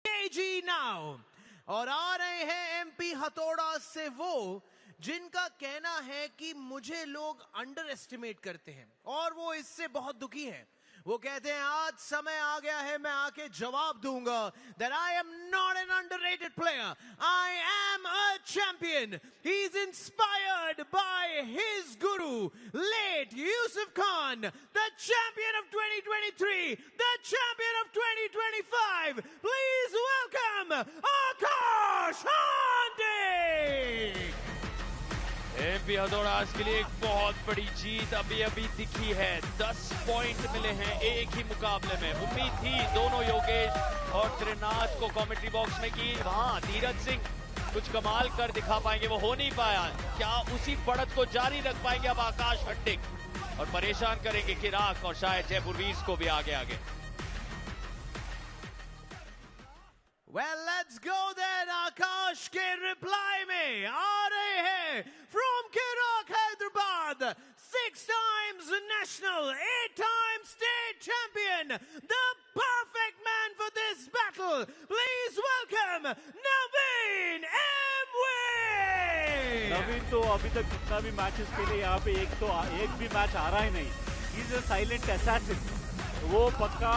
KG now. और आ रहे हैं एमपी हथौड़ा से वो जिनका कहना है कि मुझे लोग अंडर एस्टिमेट करते हैं और वो इससे बहुत दुखी हैं। वो कहते हैं आज समय आ गया है, मैं आके जवाब दूंगा that I am not an underrated player, I am a champion. He is inspired by his guru, late Yusuf Khan, the champion of 2023, the champion of 2025. Please welcome Akash Handik. MP हथौड़ा आज के लिए एक बहुत बड़ी जीत अभी अभी दिखी है। 10 पॉइंट मिले हैं एक ही मुकाबले में। उम्मीद थी दोनों योगेश और त्रिनाथ को कमेंट्री बॉक्स में कि हाँ धीरज सिंह कुछ कमाल कर दिखा पाएंगे, वो हो नहीं पाया। क्या उसी बढ़त को जारी रख पाएंगे अब आकाश हंडिक और परेशान करेंगे किराक और शायद जयपुर वीर्स को भी आगे आगे। Well, let's go then. आकाश के रिप्लाई में आ रहे हैं from Kirak, Hyderabad, 6 times national, 8 times state champion, the perfect man for this battle. Please welcome Naveen M. नवीन तो अभी तक जितना भी मैचेस खेले यहाँ पे एक भी मैच हारा ही नहीं। He is a silent assassin. वो पक्का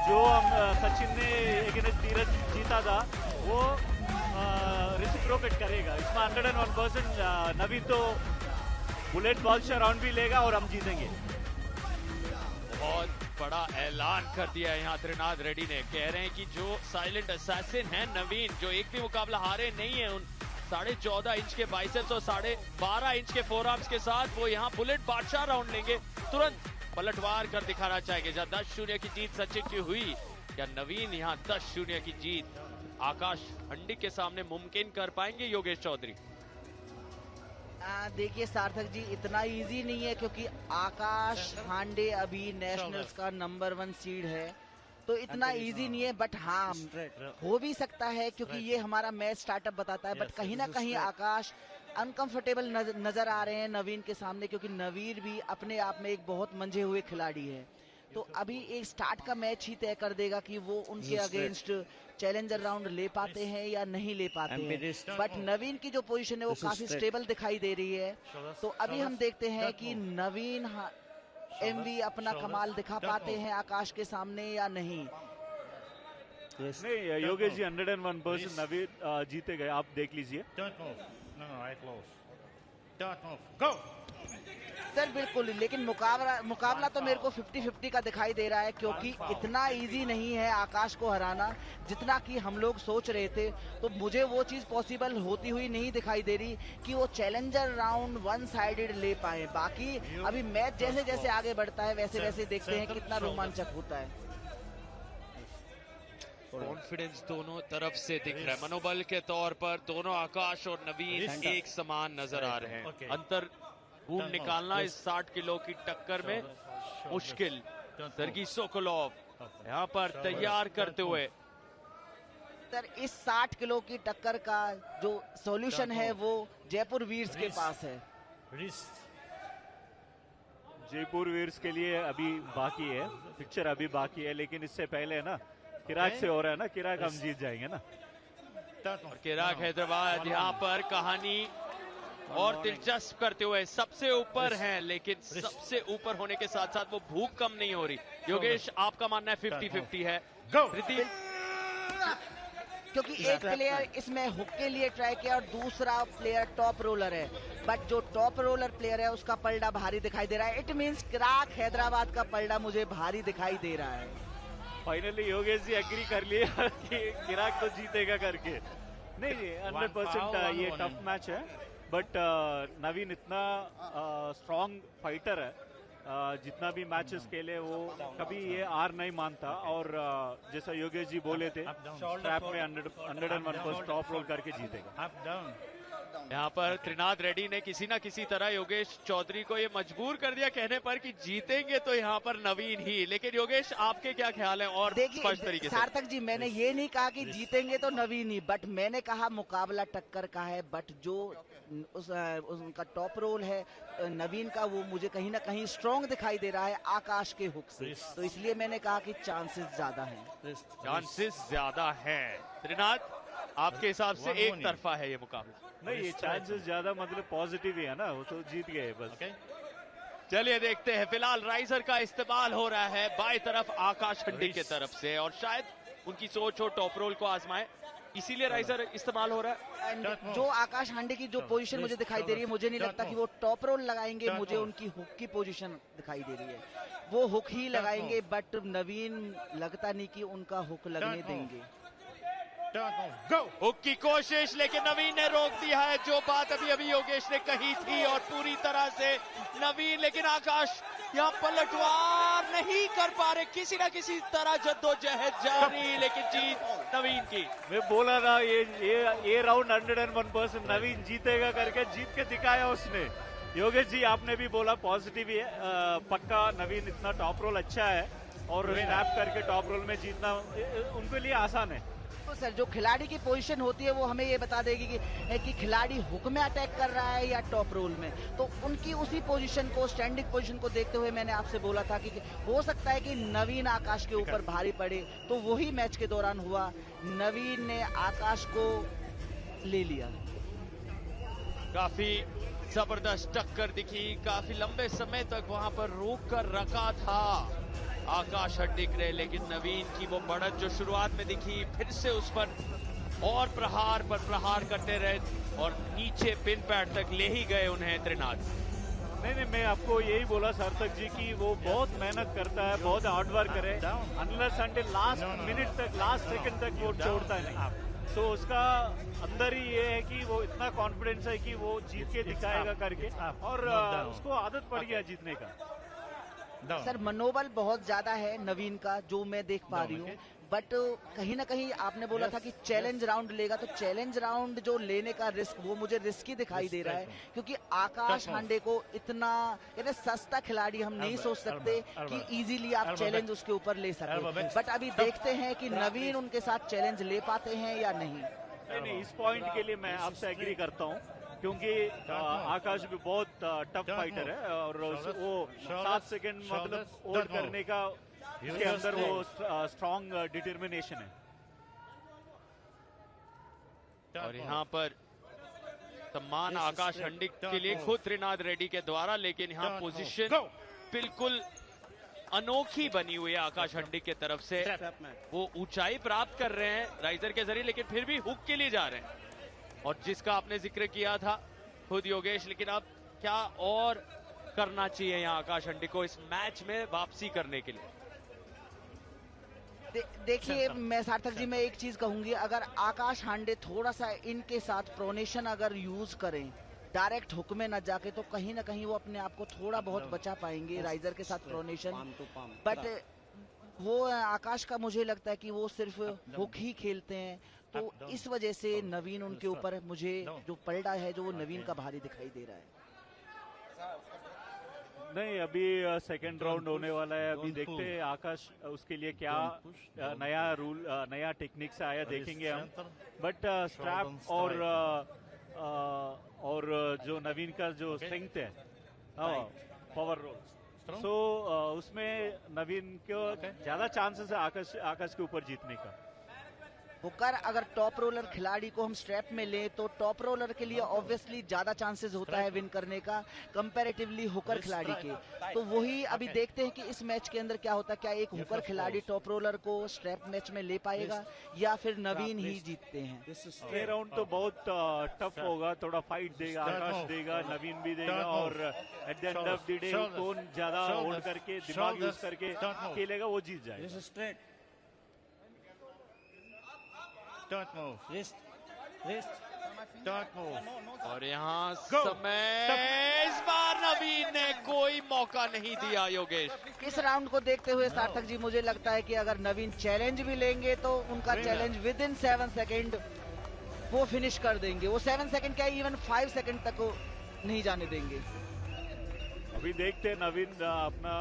जो हम सचिन ने अगेंस्ट धीरज जीता था वो रेसिप्रोकेट करेगा। इसमें 101% नवीन तो बुलेट बादशाह राउंड भी लेगा और हम जीतेंगे। बहुत बड़ा ऐलान कर दिया है यहाँ त्रिनाथ रेड्डी ने। कह रहे हैं कि जो साइलेंट असैसिन है नवीन, जो एक भी मुकाबला हारे नहीं है, उन 14.5 इंच के बाइसेप्स और 12.5 इंच के फोरआर्म्स के साथ वो यहाँ बुलेट बादशाह राउंड लेंगे। तुरंत पलटवार कर दिखाना चाहेंगे। जब 10-0 की जीत सचिन की हुई, क्या नवीन यहाँ 10-0 की जीत आकाश हंडिक के सामने मुमकिन कर पाएंगे योगेश चौधरी? देखिए सार्थक जी, इतना इजी नहीं है क्योंकि आकाश हांडे अभी नेशनल्स का नंबर 1 सीड है, तो इतना इजी नहीं है। बट हाँ हो भी सकता है क्योंकि ये हमारा मैच स्टार्टअप बताता है। बट कहीं ना कहीं आकाश अनकंफर्टेबल नजर आ रहे हैं नवीन के सामने, क्योंकि नवीन भी अपने आप में एक बहुत मंझे हुए खिलाड़ी है। तो अभी एक स्टार्ट का मैच ही तय कर देगा कि वो उनके अगेंस्ट चैलेंजर राउंड ले पाते हैं या नहीं ले पाते हैं। बट नवीन की जो पोजीशन है वो काफी स्टेबल दिखाई दे रही है। तो अभी हम देखते हैं कि नवीन एमवी अपना कमाल दिखा पाते हैं आकाश के सामने या नहीं। नहीं योगेश जी 101% नवीन जीते गए, आप देख लीजिए। सर बिल्कुल, लेकिन मुकाबला तो मेरे को 50-50 का दिखाई दे रहा है, क्योंकि इतना इजी नहीं है आकाश को हराना जितना कि हम लोग सोच रहे थे। तो मुझे वो चीज पॉसिबल होती हुई नहीं दिखाई दे रही कि वो चैलेंजर राउंड 1 साइडेड ले पाए। बाकी अभी मैच जैसे जैसे आगे बढ़ता है वैसे वैसे देखते हैं कितना रोमांचक होता है। कॉन्फिडेंस दोनों तरफ से दिख रहा है। मनोबल के तौर पर दोनों आकाश और नवीन एक समान नजर आ रहे हैं। अंतर ढूंढ निकालना इस 60 किलो की टक्कर में मुश्किल। सर्गी सोकोलोव यहाँ पर तैयार करते हुए। सर इस 60 किलो की टक्कर का जो सॉल्यूशन है वो जयपुर वीर्स के पास है। जयपुर वीर्स के लिए अभी बाकी है, पिक्चर अभी बाकी है, लेकिन इससे पहले ना किराक से हो रहा है ना, किराक हम जीत जाएंगे ना। और किराक हैदराबाद यहाँ पर कहानी और दिलचस्प करते हुए सबसे ऊपर हैं, लेकिन सबसे ऊपर होने के साथ साथ वो भूख कम नहीं हो रही। योगेश आपका मानना है 50-50 है? क्योंकि एक प्लेयर इसमें हुक के लिए ट्राई किया और दूसरा प्लेयर टॉप रोलर है। बट जो टॉप रोलर प्लेयर है उसका पलड़ा भारी दिखाई दे रहा है। इट मींस किराक हैदराबाद का पलड़ा मुझे भारी दिखाई दे रहा है। फाइनली योगेश जी एग्री कर लिए कि किराक तो जीतेगा करके। नहीं 100% ये टफ मैच है, बट नवीन इतना स्ट्रॉन्ग फाइटर है, जितना भी मैचेस खेले वो कभी ये हार नहीं मानता। और जैसा योगेश जी बोले थे, ट्रैप में 101% टॉप रोल करके जीतेगा। यहाँ पर त्रिनाद रेड्डी ने किसी ना किसी तरह योगेश चौधरी को ये मजबूर कर दिया कहने पर कि जीतेंगे तो यहाँ पर नवीन ही। लेकिन योगेश आपके क्या ख्याल है? और स्पष्ट तरीके से सार्थक जी, मैंने ये नहीं कहा कि जीतेंगे तो नवीन ही, बट मैंने कहा मुकाबला टक्कर का है। बट जो उनका टॉप रोल है नवीन का, वो मुझे कहीं ना कहीं स्ट्रॉन्ग दिखाई दे रहा है आकाश के हुक से, तो इसलिए मैंने कहा कि चांसेस ज्यादा हैं। चांसेस ज्यादा हैं। त्रिनाद, आपके हिसाब से एक तरफा है ये मुकाबला? नहीं, ये चांसेस ज्यादा मतलब पॉजिटिव ही है ना, वो तो जीत गए बस। चलिए देखते हैं। फिलहाल राइजर का इस्तेमाल हो रहा है बाएं तरफ आकाश हंडी के तरफ से, और शायद उनकी सोच हो टॉप रोल को आजमाए, इसीलिए राइजर इस्तेमाल हो रहा है। एंड जो आकाश हांडे की जो पोजीशन मुझे दिखाई दे रही है, मुझे नहीं लगता कि वो टॉप रोल लगाएंगे। मुझे उनकी हुक की पोजीशन दिखाई दे रही है, वो हुक ही लगाएंगे। बट नवीन लगता नहीं कि उनका हुक लगने देंगे। हुक की कोशिश, लेकिन नवीन ने रोक दिया है। जो बात अभी अभी योगेश ने कही थी, और पूरी तरह से नवीन, लेकिन आकाश यहाँ पलटवार नहीं कर पा रहे। किसी ना किसी तरह जद्दोजहद जारी, लेकिन जीत नवीन की। मैं बोला था ये राउंड 101% नवीन जीतेगा करके, जीत के दिखाया उसने। योगेश जी, आपने भी बोला पॉजिटिव ही है, पक्का नवीन इतना टॉप रोल अच्छा है, और स्नैप करके टॉप रोल में जीतना उनके लिए आसान है। तो सर, जो खिलाड़ी की पोजीशन होती है वो हमें ये बता देगी कि खिलाड़ी हुक में अटैक कर रहा है या टॉप रोल में। तो उनकी उसी पोजीशन को, स्टैंडिंग पोजीशन को देखते हुए मैंने आपसे बोला था कि हो सकता है कि नवीन आकाश के ऊपर भारी पड़े, तो वही मैच के दौरान हुआ। नवीन ने आकाश को ले लिया। काफी जबरदस्त टक्कर दिखी, काफी लंबे समय तक वहां पर रोक कर रखा था आकाश हड्डी ने, लेकिन नवीन की वो बढ़त जो शुरुआत में दिखी, फिर से उस पर और प्रहार पर प्रहार करते रहे, और नीचे पिन पैड तक ले ही गए उन्हें त्रिनाद। नहीं, मैं आपको यही बोला सार्थक जी की वो बहुत मेहनत करता है, बहुत हार्ड वर्क करे, अनलेस अंटिल लास्ट मिनट तक, लास्ट सेकंड तक वो छोड़ता नहीं। तो उसका अंदर ही ये है कि वो इतना कॉन्फिडेंस है कि वो जीत के दिखाएगा करके, और उसको आदत पड़ गया जीतने का। सर, मनोबल बहुत ज्यादा है नवीन का, जो मैं देख पा रही हूँ। बट कहीं ना कहीं आपने बोला था कि चैलेंज राउंड लेगा, तो चैलेंज राउंड जो लेने का रिस्क, वो मुझे रिस्की दिखाई दे रहा है, क्योंकि आकाश हांडे को इतना सस्ता खिलाड़ी हम नहीं सोच सकते कि इजीली आप चैलेंज उसके ऊपर ले सकते। बट अभी देखते हैं कि नवीन उनके साथ चैलेंज ले पाते हैं या नहीं। नहीं, इस पॉइंट के लिए मैं आपसे एग्री करता हूँ, क्योंकि आकाश भी बहुत टफ फाइटर है, और वो 7 सेकंड मतलब होल्ड करने का उसके अंदर वो स्ट्रॉन्ग डिटर्मिनेशन है। और यहाँ पर सम्मान आकाश हंडी के लिए खुद त्रिनाद रेड्डी के द्वारा, लेकिन यहाँ पोजीशन बिल्कुल अनोखी बनी हुई है आकाश हंडी के तरफ से। वो ऊंचाई प्राप्त कर रहे हैं राइजर के जरिए, लेकिन फिर भी हुक के लिए जा रहे हैं, और जिसका आपने जिक्र किया था खुद योगेश। लेकिन अब क्या और करना चाहिए यहाँ आकाश हंडी को इस मैच में वापसी करने के लिए? देखिए, मैं सार्थक जी, मैं एक चीज कहूंगी, अगर आकाश हांडे थोड़ा सा इनके साथ प्रोनेशन अगर यूज करें, डायरेक्ट हुक में न जाके, तो कहीं ना कहीं वो अपने आप को थोड़ा बहुत बचा पाएंगे राइजर के साथ प्रोनेशन। बट वो आकाश का मुझे लगता है कि वो सिर्फ हुक ही खेलते हैं, तो इस वजह से नवीन उनके ऊपर, मुझे जो पलड़ा है जो वो नवीन का भारी दिखाई दे रहा है। नहीं, अभी सेकंड राउंड होने वाला है, अभी देखते हैं आकाश उसके लिए क्या नया रूल, नया टेक्निक से आया, देखेंगे हम। बट स्ट्रैप और जो नवीन का जो स्ट्रेंथ है, पावर रोल, सो उसमें नवीन को ज्यादा चांसेस है आकाश के ऊपर जीतने का। हुकर अगर टॉप रोलर खिलाड़ी को हम स्ट्रैप में लें, तो टॉप रोलर के लिए ऑब्वियसली ज्यादा चांसेस होता है विन करने का कंपैरेटिवली हुकर खिलाड़ी के। तो वही अभी देखते हैं कि इस मैच के अंदर क्या होता है, क्या एक हुकर खिलाड़ी टॉप रोलर को स्ट्रैप मैच में ले पाएगा या फिर नवीन ही जीतते हैं। ये राउंड तो बहुत टफ होगा, थोड़ा फाइट देगा आकाश, देगा नवीन भी देगा, और at the end of the day कौन ज्यादा होल्ड करके दिमाग यूज करके खेलेगा वो जीत जाएगा। Don't move. Wrist. Don't move. और यहाँ समय, इस बार नवीन ने कोई मौका नहीं दिया योगेश। इस राउंड को देखते हुए सार्थक जी, मुझे लगता है कि अगर नवीन चैलेंज भी लेंगे तो उनका चैलेंज विद इन 7 सेकेंड वो फिनिश कर देंगे। वो 7 सेकंड क्या, इवन 5 सेकंड तक वो नहीं जाने देंगे। अभी देखते हैं नवीन अपना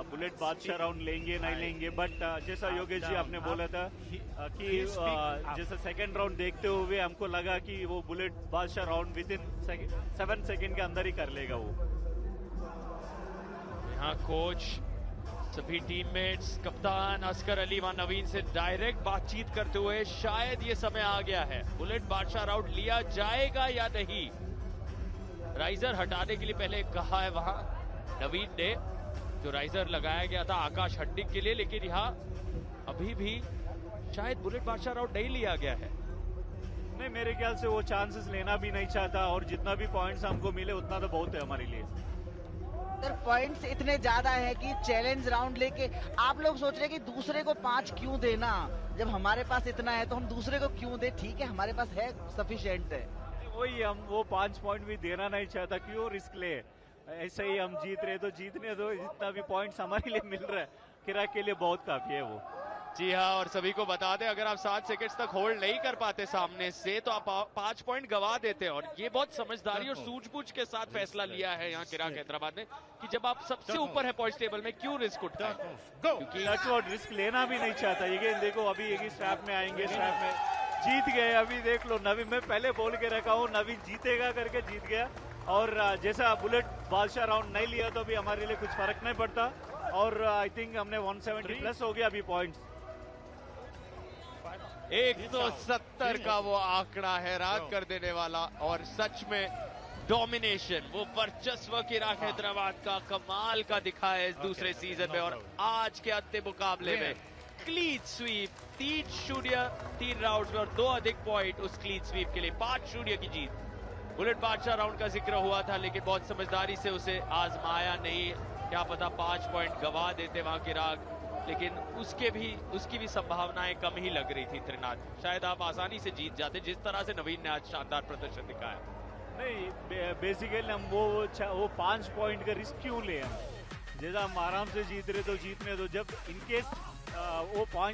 बुलेट बादशाह राउंड लेंगे नहीं लेंगे, बट जैसा योगेश जी आपने बोला था कि जैसा सेकंड राउंड देखते हुए हमको लगा कि वो बुलेट बादशाह राउंड विद इन 7 सेकंड के अंदर ही कर लेगा वो। यहाँ कोच, सभी टीममेट्स, कप्तान असगर अली व नवीन से डायरेक्ट बातचीत करते हुए शायद ये समय आ गया है, बुलेट बादशाह राउंड लिया जाएगा या नहीं। राइजर हटाने के लिए पहले कहा है वहां नवीन ने, जो राइजर लगाया गया था आकाश हड्डिंग के लिए, लेकिन यहाँ अभी भी शायद बुलेट बादशाह राउंड नहीं लिया गया है। नहीं, मेरे ख्याल से वो चांसेस लेना भी नहीं चाहता, और जितना भी पॉइंट्स हमको मिले उतना तो बहुत है हमारे लिए। सर पॉइंट्स इतने ज्यादा है कि चैलेंज राउंड लेके आप लोग सोच रहे हैं कि दूसरे को 5 क्यों देना, जब हमारे पास इतना है तो हम दूसरे को क्यों दे। ठीक है, हमारे पास है, सफिशिएंट है। वही, हम वो 5 पॉइंट भी देना नहीं चाहता, क्यों रिस्क ले। ऐसे ही हम जीत रहे तो जीतने दो, जितना भी पॉइंट्स हमारे लिए मिल रहा है किराक के लिए बहुत काफी है वो। जी हाँ, और सभी को बता दें अगर आप 7 सेकंड्स तक होल्ड नहीं कर पाते सामने से तो आप 5 पॉइंट गवा देते हैं, और ये बहुत समझदारी और सूझबूझ के साथ फैसला लिया है यहाँ किराक हैदराबाद ने कि जब आप सबसे ऊपर है पॉइंट टेबल में क्यों रिस्क उठाएं, क्योंकि रिस्क लेना भी नहीं चाहता। ये देखो अभी एक ही स्ट्रैप में आएंगे, स्ट्रैप में जीत गए। अभी देख लो नवीन, मैं पहले बोल के रखा हूँ नवीन जीतेगा करके, जीत गया। और जैसा बुलेट बादशाह राउंड नहीं लिया तो अभी हमारे लिए कुछ फर्क नहीं पड़ता, और आई थिंक हमने 170 प्लस हो गया अभी पॉइंट्स। 170 का वो आंकड़ा हैरान कर देने वाला, और सच में डोमिनेशन, वो वर्चस्व किराक हैदराबाद का कमाल का दिखा है इस दूसरे सीजन में। और आज के अंतिम मुकाबले में क्लीन स्वीप 3-0, 3 राउंड और 2 अधिक पॉइंट उस क्लीन स्वीप के लिए 5-0 की जीत। बुलेट बादशाह राउंड का जिक्र हुआ था, लेकिन बहुत समझदारी से उसे आजमाया नहीं। क्या पता 5 पॉइंट गवा देते वहां किराक, लेकिन उसकी भी संभावनाएं कम ही लग रही थी त्रिनाथ। शायद आप आसानी से जीत जाते, जिस तरह से नवीन ने आज शानदार प्रदर्शन दिखाया। नहीं, बेसिकली हम वो 5 पॉइंट का रिस्क क्यों ले, हम जैसा हम आराम से जीत रहे तो जीतने दो। जब इनकेस वो 5